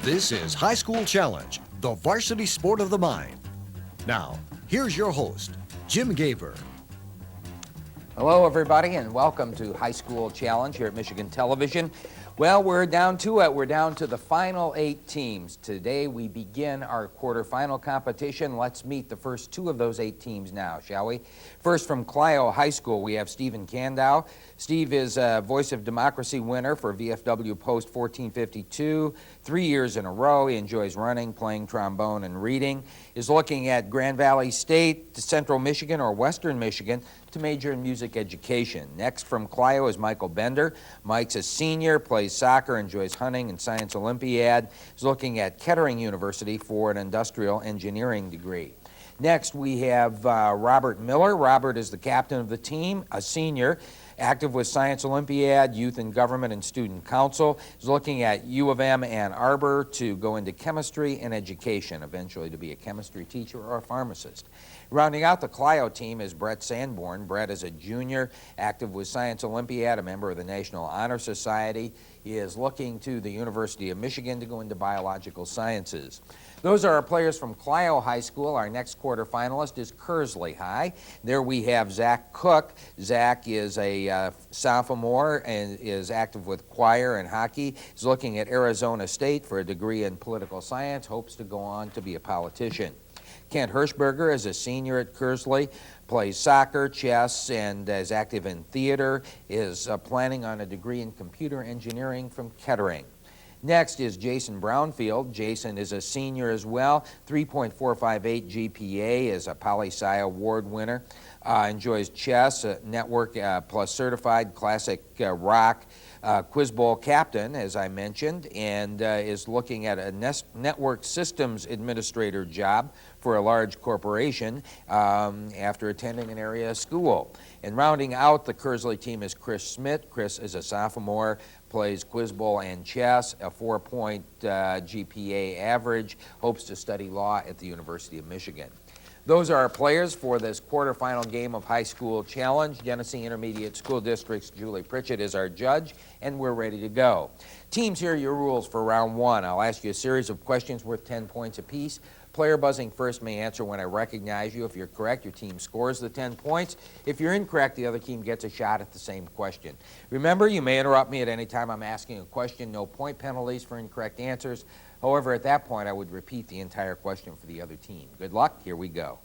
This is High School Challenge, the varsity sport of the mind. Now, here's your host, Jim Gaver. Hello, everybody, and welcome to High School Challenge here at Michigan Television. Well, we're down to it. We're down to the final 8 teams. Today, we begin our quarterfinal competition. Let's meet the first 2 of those 8 teams now, shall we? First, from Clio High School, we have Stephen Kandow. Steve is a Voice of Democracy winner for VFW Post 1452. 3 years in a row. He enjoys running, playing trombone, and reading. Is looking at Grand Valley State, Central Michigan, or Western Michigan to major in music education. Next from Clio is Michael Bender. Mike's a senior, plays soccer, enjoys hunting and science Olympiad. Is looking at Kettering University for an industrial engineering degree. Next we have Robert Miller. Robert is the captain of the team, a senior, active with Science Olympiad, Youth in Government, and Student Council. Is looking at U of M Ann Arbor to go into chemistry and education, eventually to be a chemistry teacher or a pharmacist. Rounding out the Clio team is Brett Sanborn. Brett is a junior, active with Science Olympiad, a member of the National Honor Society. He is looking to the University of Michigan to go into biological sciences. Those are our players from Clio High School. Our next quarterfinalist is Kearsley High. There we have Zach Cook. Zach is a sophomore and is active with choir and hockey. He's looking at Arizona State for a degree in political science, hopes to go on to be a politician. Kent Hirschberger is a senior at Kearsley, plays soccer, chess, and is active in theater, is planning on a degree in computer engineering from Kettering. Next is Jason Brownfield. Jason is a senior as well, 3.458 GPA, is a Poli-Sci Award winner, enjoys chess, network plus certified classic rock, Quiz Bowl captain, as I mentioned, and is looking at a network systems administrator job for a large corporation after attending an area school. And rounding out the Kearsley team is Chris Smith. Chris is a sophomore, plays Quiz Bowl and chess, a 4-point GPA average, hopes to study law at the University of Michigan. Those are our players for this quarterfinal game of High School Challenge. Genesee Intermediate School District's Julie Pritchett is our judge, and we're ready to go. Teams, here are your rules for round 1. I'll ask you a series of questions worth 10 points apiece. Player buzzing first may answer when I recognize you. If you're correct, your team scores the 10 points. If you're incorrect, the other team gets a shot at the same question. Remember, you may interrupt me at any time I'm asking a question. No point penalties for incorrect answers. However, at that point, I would repeat the entire question for the other team. Good luck. Here we go.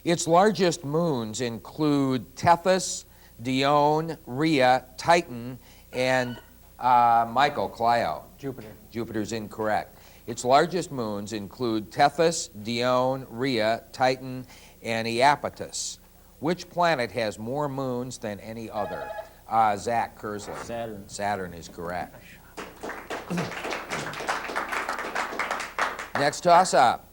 Its largest moons include Tethys, Dione, Rhea, Titan, and Michael, Clio. Jupiter. Jupiter's incorrect. Its largest moons include Tethys, Dione, Rhea, Titan, and Iapetus. Which planet has more moons than any other? Zach Kearsley. Saturn. Saturn is correct. Next toss-up.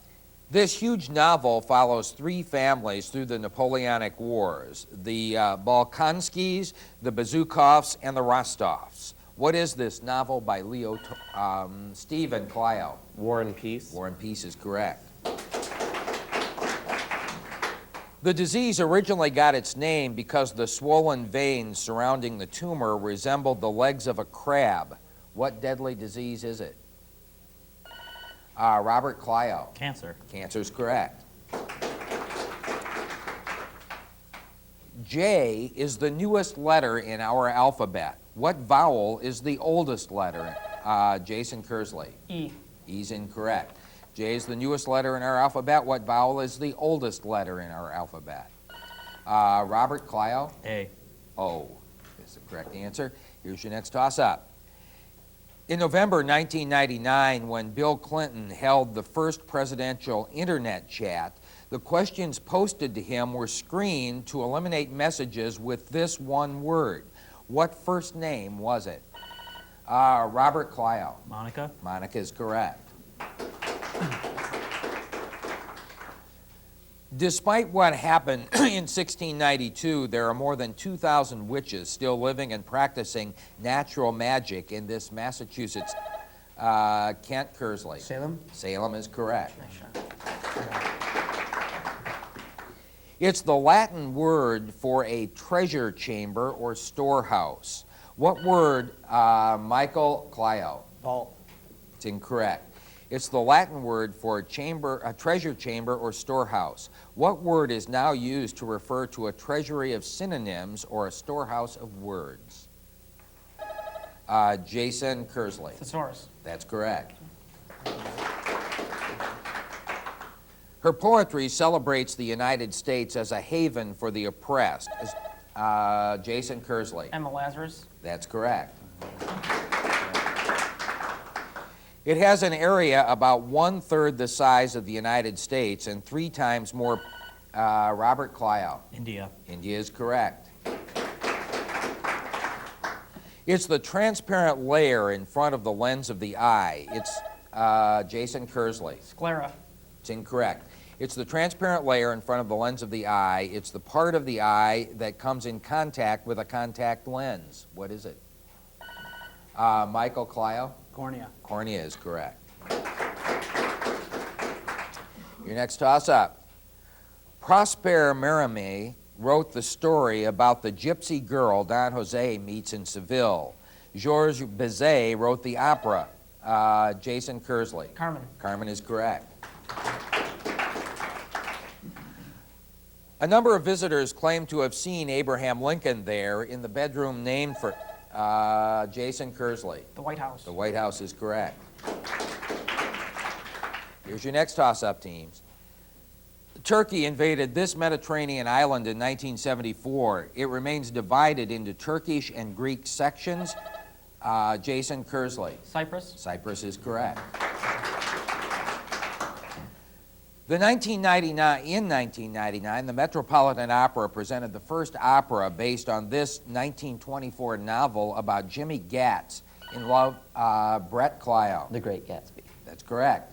This huge novel follows 3 families through the Napoleonic Wars, the Bolkonskis, the Bazoukovs, and the Rostovs. What is this novel by Leo Stephen Clio? War and Peace. War and Peace is correct. The disease originally got its name because the swollen veins surrounding the tumor resembled the legs of a crab. What deadly disease is it? Robert, Clio. Cancer. Cancer is correct. J is the newest letter in our alphabet. What vowel is the oldest letter? Jason Kearsley. E. E's incorrect. J is the newest letter in our alphabet. What vowel is the oldest letter in our alphabet? Robert, Clio. A. O is the correct answer. Here's your next toss-up. In November 1999, when Bill Clinton held the first presidential internet chat, the questions posted to him were screened to eliminate messages with this one word. What first name was it? Robert, Clio. Monica. Monica is correct. Despite what happened in 1692, there are more than 2,000 witches still living and practicing natural magic in this Massachusetts. Kent Kearsley. Salem. Salem is correct. Nice shot. It's the Latin word for a treasure chamber or storehouse. What word, Michael, Clio? Vault. It's incorrect. It's the Latin word for a treasure chamber or storehouse. What word is now used to refer to a treasury of synonyms or a storehouse of words? Jason Kersley. Thesaurus. That's correct. Her poetry celebrates the United States as a haven for the oppressed. Jason Kersley. Emma Lazarus. That's correct. It has an area about 1/3 the size of the United States and 3 times more. Robert Clio. India. India is correct. It's the transparent layer in front of the lens of the eye. It's Jason Kersley. Sclera. It's incorrect. It's the transparent layer in front of the lens of the eye. It's the part of the eye that comes in contact with a contact lens. What is it? Michael Clio? Cornea. Cornea is correct. Your next toss-up. Prosper Mérimée wrote the story about the gypsy girl Don Jose meets in Seville. Georges Bizet wrote the opera. Jason Kersley. Carmen. Carmen is correct. A number of visitors claim to have seen Abraham Lincoln there in the bedroom named for Jason Kersley. The White House. The White House is correct. Here's your next toss-up, teams. Turkey invaded this Mediterranean island in 1974. It remains divided into Turkish and Greek sections. Jason Kersley. Cyprus. Cyprus is correct. In 1999, the Metropolitan Opera presented the first opera based on this 1924 novel about Jimmy Gatz in love, Brett Clio. The Great Gatsby. That's correct.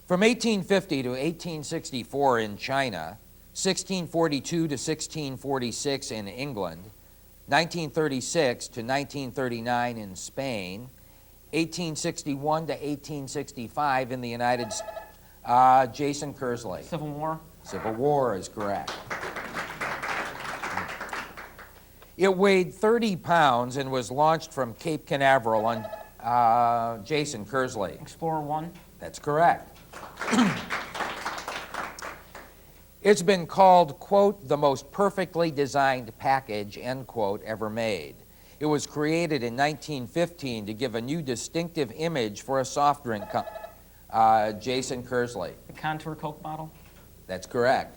From 1850 to 1864 in China, 1642 to 1646 in England, 1936 to 1939 in Spain, 1861 to 1865 in the United States. Jason Kersley. Civil War. Civil War is correct. It weighed 30 pounds and was launched from Cape Canaveral on Jason Kersley. Explorer 1. That's correct. It's been called, quote, the most perfectly designed package, end quote, ever made. It was created in 1915 to give a new distinctive image for a soft drink company. Jason Kersley. The Contour Coke bottle. That's correct.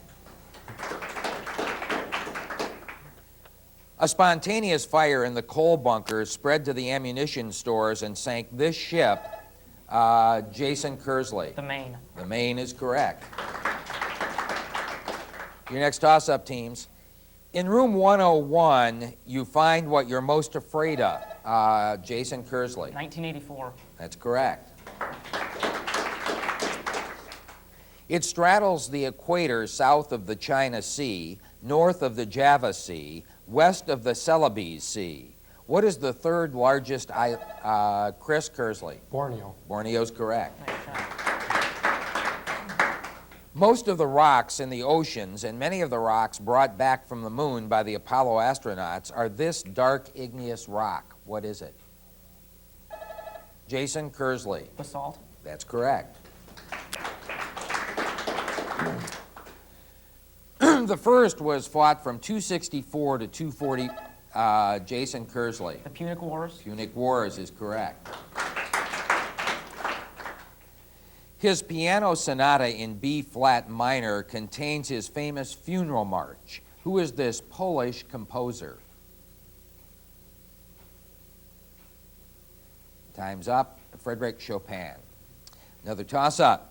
A spontaneous fire in the coal bunkers spread to the ammunition stores and sank this ship. Jason Kersley. The Maine. The Maine is correct. Your next toss-up, teams. In room 101, you find what you're most afraid of. Jason Kersley. 1984. That's correct. It straddles the equator south of the China Sea, north of the Java Sea, west of the Celebes Sea. What is the third largest island? Chris Kersley. Borneo. Borneo's correct. Nice shot. Most of the rocks in the oceans and many of the rocks brought back from the moon by the Apollo astronauts are this dark igneous rock. What is it? Jason Kersley. Basalt. That's correct. The first was fought from 264 to 240. Jason Kersley. The Punic Wars. Punic Wars is correct. His piano sonata in B-flat minor contains his famous funeral march. Who is this Polish composer? Time's up. Frédéric Chopin. Another toss-up.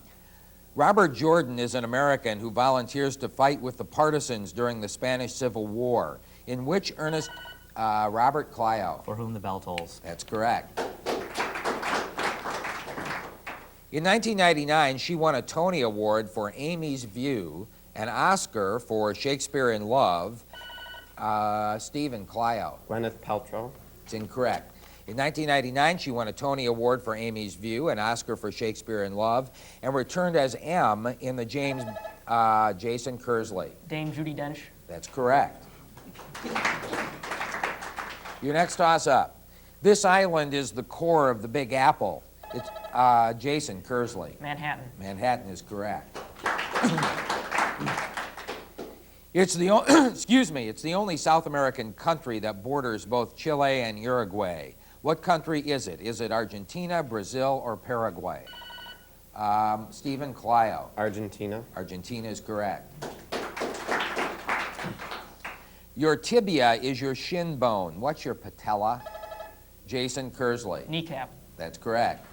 Robert Jordan is an American who volunteers to fight with the partisans during the Spanish Civil War. In which earnest, Robert Clio. For Whom the Bell Tolls. That's correct. In 1999, she won a Tony Award for Amy's View, an Oscar for Shakespeare in Love. Stephen Clio. Gwyneth Paltrow. It's incorrect. In 1999, she won a Tony Award for Amy's View, an Oscar for Shakespeare in Love, and returned as M in the Jason Kersley. Dame Judi Dench. That's correct. Your next toss-up. This island is the core of the Big Apple. It's Jason Kersley. Manhattan. Manhattan is correct. It's the excuse me. It's the only South American country that borders both Chile and Uruguay. What country is it? Is it Argentina, Brazil, or Paraguay? Stephen Clio. Argentina. Argentina is correct. Your tibia is your shin bone. What's your patella? Jason Kersley. Kneecap. That's correct.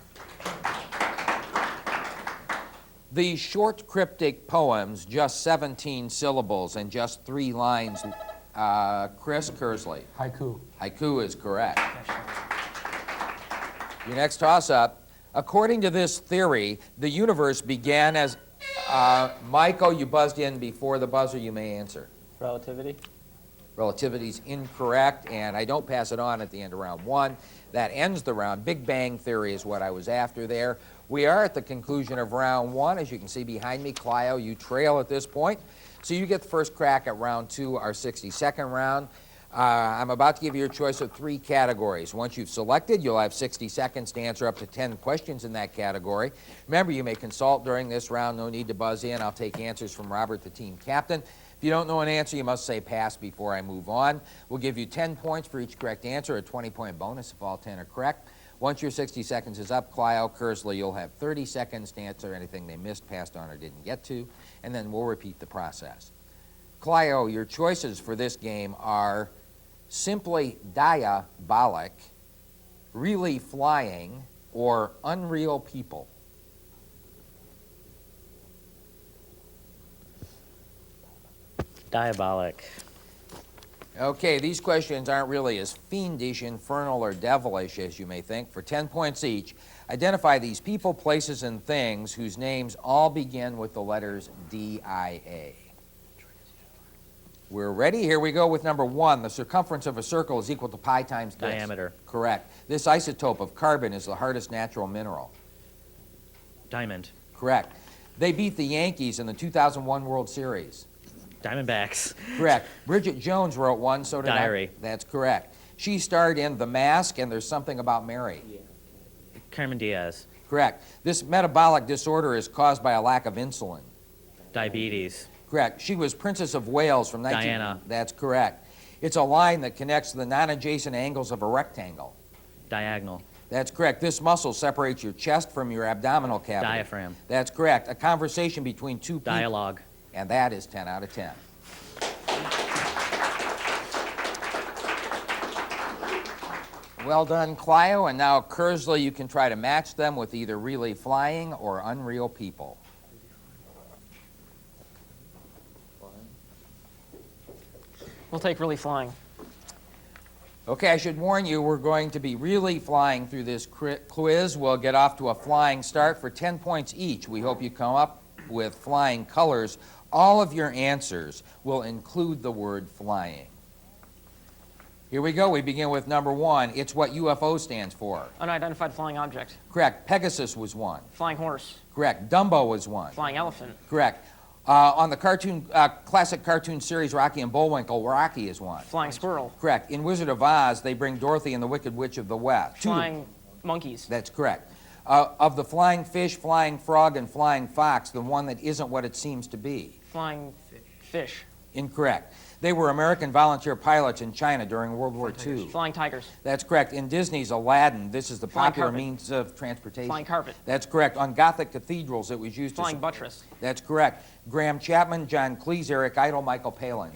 The short cryptic poems, just 17 syllables and just 3 lines. Chris Kersley. Haiku. Haiku is correct. Your next toss-up. According to this theory, the universe began as... Michael, you buzzed in before the buzzer. You may answer. Relativity. Relativity's incorrect, and I don't pass it on at the end of round 1. That ends the round. Big Bang Theory is what I was after there. We are at the conclusion of round 1. As you can see behind me, Clio, you trail at this point. So you get the first crack at round 2, our 60-second round. I'm about to give you your choice of 3 categories. Once you've selected, you'll have 60 seconds to answer up to 10 questions in that category. Remember, you may consult during this round. No need to buzz in. I'll take answers from Robert, the team captain. If you don't know an answer, you must say pass before I move on. We'll give you 10 points for each correct answer, a 20-point bonus if all 10 are correct. Once your 60 seconds is up, Clio, Kersley, you'll have 30 seconds to answer anything they missed, passed on, or didn't get to, and then we'll repeat the process. Clio, your choices for this game are simply diabolic, really flying, or unreal people. Diabolic. Okay, these questions aren't really as fiendish, infernal, or devilish as you may think. For 10 points each, identify these people, places, and things whose names all begin with the letters D-I-A. We're ready? Here we go with number 1. The circumference of a circle is equal to pi times this. Diameter. Correct. This isotope of carbon is the hardest natural mineral. Diamond. Correct. They beat the Yankees in the 2001 World Series. Diamondbacks. Correct. Bridget Jones wrote one, so did Diary. That's correct. She starred in The Mask and There's Something About Mary. Carmen Diaz. Correct. This metabolic disorder is caused by a lack of insulin. Diabetes. Correct. She was Princess of Wales from Diana. That's correct. It's a line that connects the non-adjacent angles of a rectangle. Diagonal. That's correct. This muscle separates your chest from your abdominal cavity. Diaphragm. That's correct. A conversation between 2 people. Dialogue. And that is 10 out of 10. Well done, Clio. And now, Kersley, you can try to match them with either really flying or unreal people. We'll take really flying. Okay, I should warn you, we're going to be really flying through this quiz. We'll get off to a flying start for 10 points each. We hope you come up with flying colors. All of your answers will include the word flying. Here we go. We begin with number 1. It's what UFO stands for. Unidentified flying object. Correct. Pegasus was one. Flying horse. Correct. Dumbo was one. Flying elephant. Correct. On the classic cartoon series Rocky and Bullwinkle, Rocky is one. Flying squirrel. Correct. In Wizard of Oz, they bring Dorothy and the Wicked Witch of the West. Flying monkeys. That's correct. Of the flying fish, flying frog, and flying fox, the one that isn't what it seems to be. Flying fish. Incorrect. They were American volunteer pilots in China during World War II. Flying tigers. That's correct. In Disney's Aladdin, this is the Flying popular carpet. means of transportation. Flying carpet. That's correct. On Gothic cathedrals, it was used Flying to... buttress. That's correct. Graham Chapman, John Cleese, Eric Idle, Michael Palin.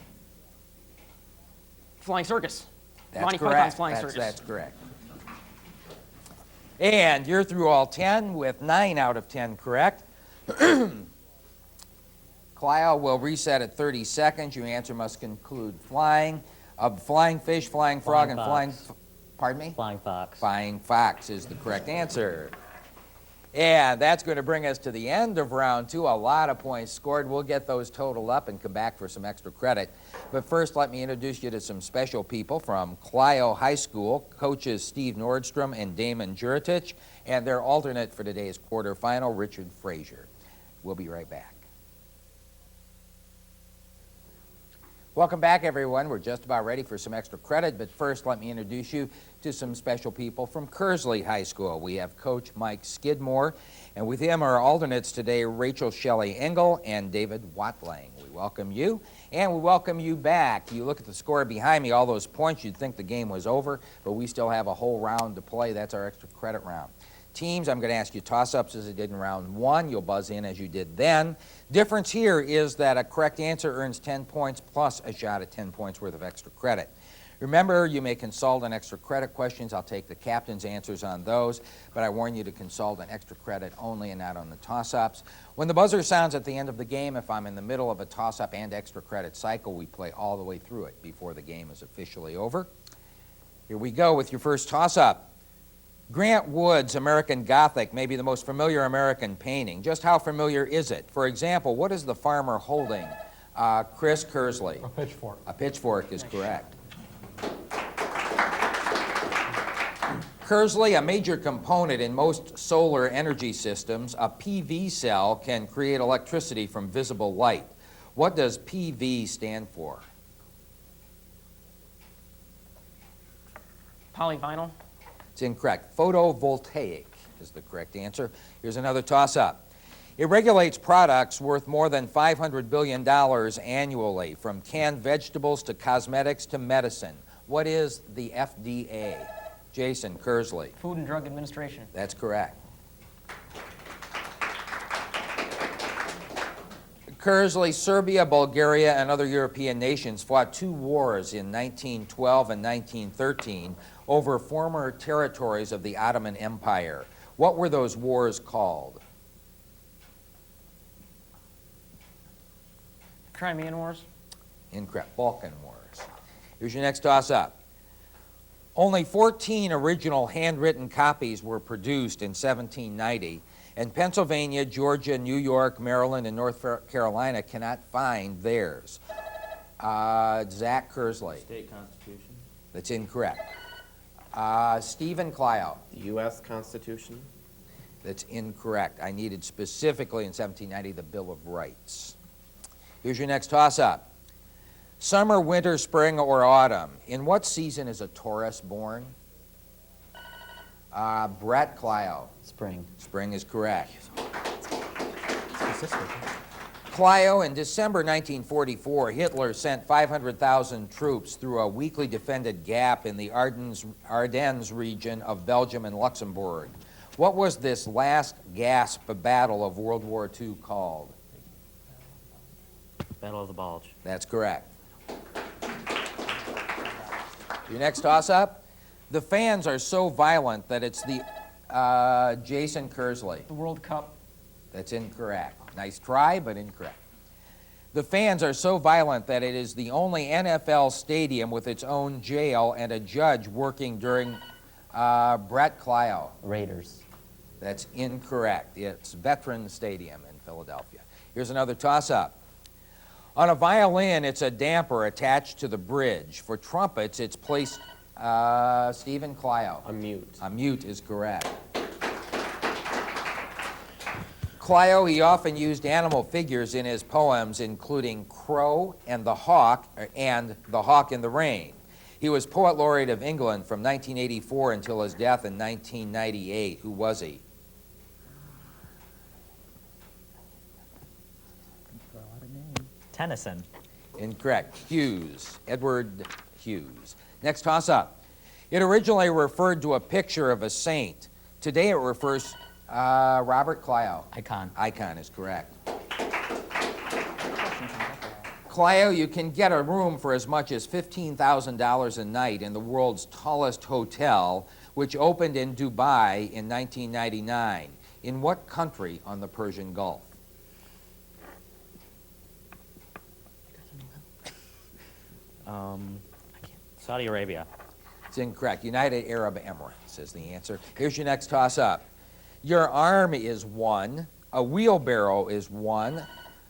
Flying circus. That's Monty correct. Python's Flying Circus. That's correct. And you're through all 10 with 9 out of 10 correct. Clio will reset at 30 seconds. Your answer must conclude flying. Of flying fish, flying frog, and flying... fox. Pardon me? Flying fox. Flying fox is the correct answer. And that's going to bring us to the end of round 2. A lot of points scored. We'll get those totaled up and come back for some extra credit. But first, let me introduce you to some special people from Clio High School, coaches Steve Nordstrom and Damon Juritich, and their alternate for today's quarterfinal, Richard Frazier. We'll be right back. Welcome back, everyone. We're just about ready for some extra credit, but first let me introduce you to some special people from Kearsley High School. We have Coach Mike Skidmore, and with him are alternates today, Rachel Shelley Engel and David Watling. We welcome you, and we welcome you back. You look at the score behind me, all those points, you'd think the game was over, but we still have a whole round to play. That's our extra credit round. Teams, I'm going to ask you toss-ups as I did in round one. You'll buzz in as you did then. Difference here is that a correct answer earns 10 points plus a shot at 10 points worth of extra credit. Remember, you may consult on extra credit questions. I'll take the captain's answers on those, but I warn you to consult on extra credit only and not on the toss-ups. When the buzzer sounds at the end of the game, if I'm in the middle of a toss-up and extra credit cycle, we play all the way through it before the game is officially over. Here we go with your first toss-up. Grant Wood's American Gothic may be the most familiar American painting. Just how familiar is it? For example, what is the farmer holding? Chris Kersley. A pitchfork. A pitchfork is correct. Kersley, a major component in most solar energy systems, a PV cell can create electricity from visible light. What does PV stand for? Polyvinyl. It's incorrect. Photovoltaic is the correct answer. Here's another toss-up. It regulates products worth more than $500 billion annually, from canned vegetables to cosmetics to medicine. What is the FDA? Jason Kersley. Food and Drug Administration. That's correct. Kersley, Serbia, Bulgaria, and other European nations fought two wars in 1912 and 1913 over former territories of the Ottoman Empire. What were those wars called? Crimean Wars. Incorrect. Balkan Wars. Here's your next toss-up. Only 14 original handwritten copies were produced in 1790, and Pennsylvania, Georgia, New York, Maryland, and North Carolina cannot find theirs. Zach Kersley. State Constitution. That's incorrect. Stephen Clio. The U.S. Constitution. That's incorrect. I needed specifically in 1790 the Bill of Rights. Here's your next toss-up. Summer, winter, spring, or autumn. In what season is a Taurus born? Brett Clio. Spring. Spring is correct. Clio, in December 1944, Hitler sent 500,000 troops through a weakly defended gap in the Ardennes region of Belgium and Luxembourg. What was this last gasp battle of World War II called? Battle of the Bulge. That's correct. Your next toss-up. The fans are so violent that it's the Jason Kersley. The World Cup. That's incorrect. Nice try, but incorrect. The fans are so violent that it is the only NFL stadium with its own jail and a judge working during Brett Clio. Raiders. That's incorrect. It's Veterans Stadium in Philadelphia. Here's another toss-up. On a violin, it's a damper attached to the bridge. For trumpets, it's placed, Stephen Clio. A mute. A mute is correct. Clio, he often used animal figures in his poems, including Crow and the Hawk in the Rain. He was Poet Laureate of England from 1984 until his death in 1998. Who was he? Tennyson. Incorrect. Hughes. Edward Hughes. Next toss-up. It originally referred to a picture of a saint. Today it refers Robert Clio. Icon. Icon is correct. Clio, you can get a room for as much as $15,000 a night in the world's tallest hotel, which opened in Dubai in 1999. In what country on the Persian Gulf? Saudi Arabia. It's incorrect. United Arab Emirates is the answer. Here's your next toss-up. Your arm is one. A wheelbarrow is one.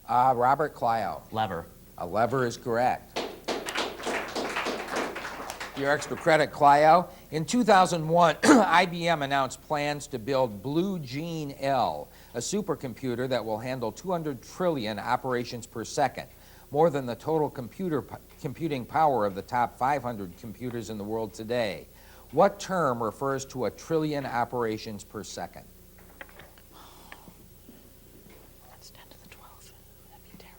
Robert Clio. Lever. A lever is correct. Your extra credit, Clio. In 2001, IBM announced plans to build Blue Gene L, a supercomputer that will handle 200 trillion operations per second, more than the total computing power of the top 500 computers in the world today. What term refers to a trillion operations per second? That's 10 to the 12th. That'd be terra.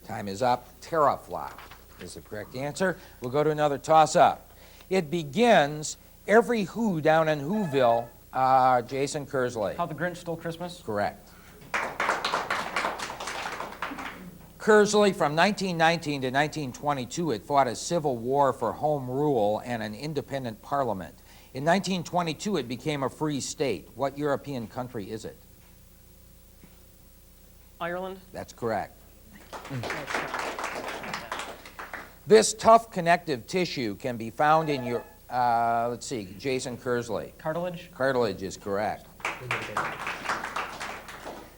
Time is up. Teraflop is the correct answer. We'll go to another toss-up. It begins every Who down in Whoville. Jason Kersley. How the Grinch Stole Christmas. Correct. Kersley, from 1919 to 1922, it fought a civil war for home rule and an independent parliament. In 1922, it became a free state. What European country is it? Ireland. That's correct. This tough connective tissue can be found in your, let's see, Jason Kersley. Cartilage. Cartilage is correct.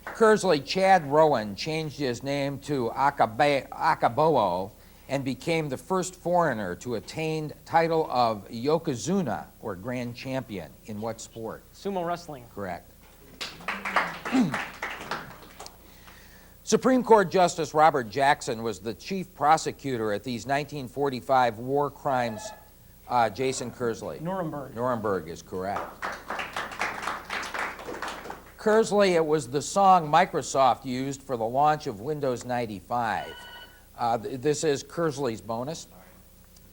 Kersley, Chad Rowan, changed his name to Akaboo and became the first foreigner to attain title of Yokozuna, or Grand Champion, in what sport? Sumo wrestling. Correct. Supreme Court Justice Robert Jackson was the chief prosecutor at these 1945 war crimes. Jason Kersley. Nuremberg. Nuremberg is correct. Kersley, it was the song Microsoft used for the launch of Windows 95. This is Kersley's bonus.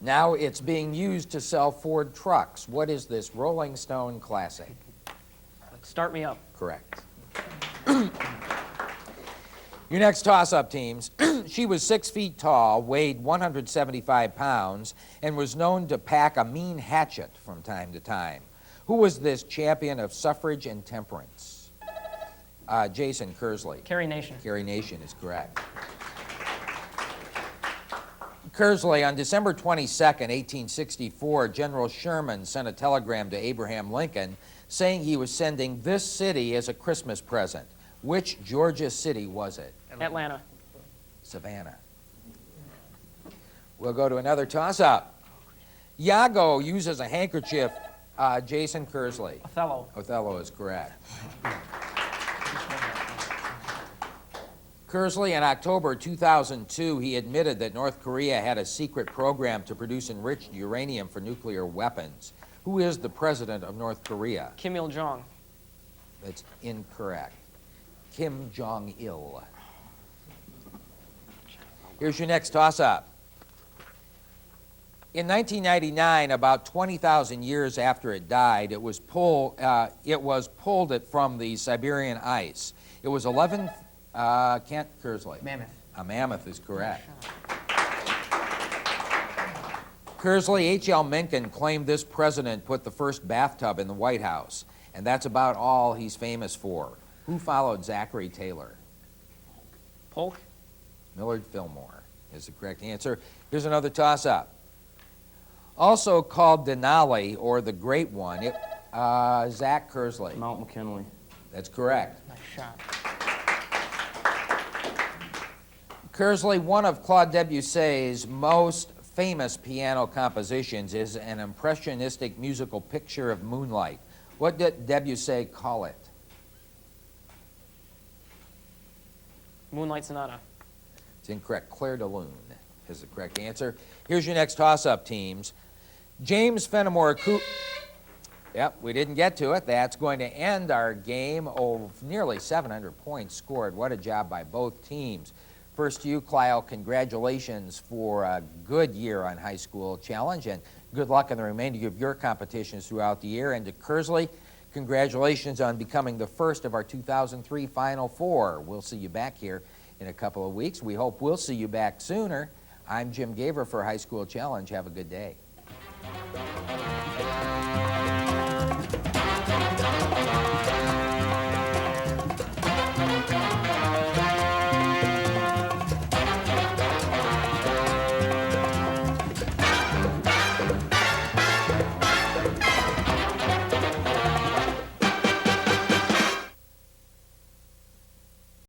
Now it's being used to sell Ford trucks. What is this Rolling Stone classic? Start Me Up. Correct. Your next toss-up, teams. She was 6 feet tall, weighed 175 pounds, and was known to pack a mean hatchet from time to time. Who was this champion of suffrage and temperance? Jason Kersley. Carrie Nation. Carrie Nation is correct. Kersley, on December 22nd, 1864, General Sherman sent a telegram to Abraham Lincoln saying he was sending this city as a Christmas present. Which Georgia city was it? Atlanta. Savannah. We'll go to another toss-up. Iago uses a handkerchief. Jason Kersley. Othello. Othello is correct. Kersley, in October 2002, he admitted that North Korea had a secret program to produce enriched uranium for nuclear weapons. Who is the president of North Korea? Kim Il-jong. That's incorrect. Kim Jong-il. Here's your next toss-up. In 1999, about 20,000 years after it died, it was pulled it from the Siberian ice. It was 11. Kent Kersley. Mammoth. A mammoth is correct. Kersley, H.L. Mencken claimed this president put the first bathtub in the White House, and that's about all he's famous for. Who followed Zachary Taylor? Polk. Millard Fillmore is the correct answer. Here's another toss-up. Also called Denali, or the Great One, Zach Kersley. Mount McKinley. That's correct. Nice shot. Kersley, one of Claude Debussy's most famous piano compositions is an impressionistic musical picture of moonlight. What did Debussy call it? Moonlight Sonata. It's incorrect. Clair de Lune is the correct answer. Here's your next toss-up, teams. James Fenimore Cooper. Yep, we didn't get to it. That's going to end our game of nearly 700 points scored. What a job by both teams. First to you, Clio, congratulations for a good year on High School Challenge, and good luck in the remainder of your competitions throughout the year. And to Kersley, congratulations on becoming the first of our 2003 Final Four. We'll see you back here in a couple of weeks. We hope we'll see you back sooner. I'm Jim Gaver for High School Challenge. Have a good day.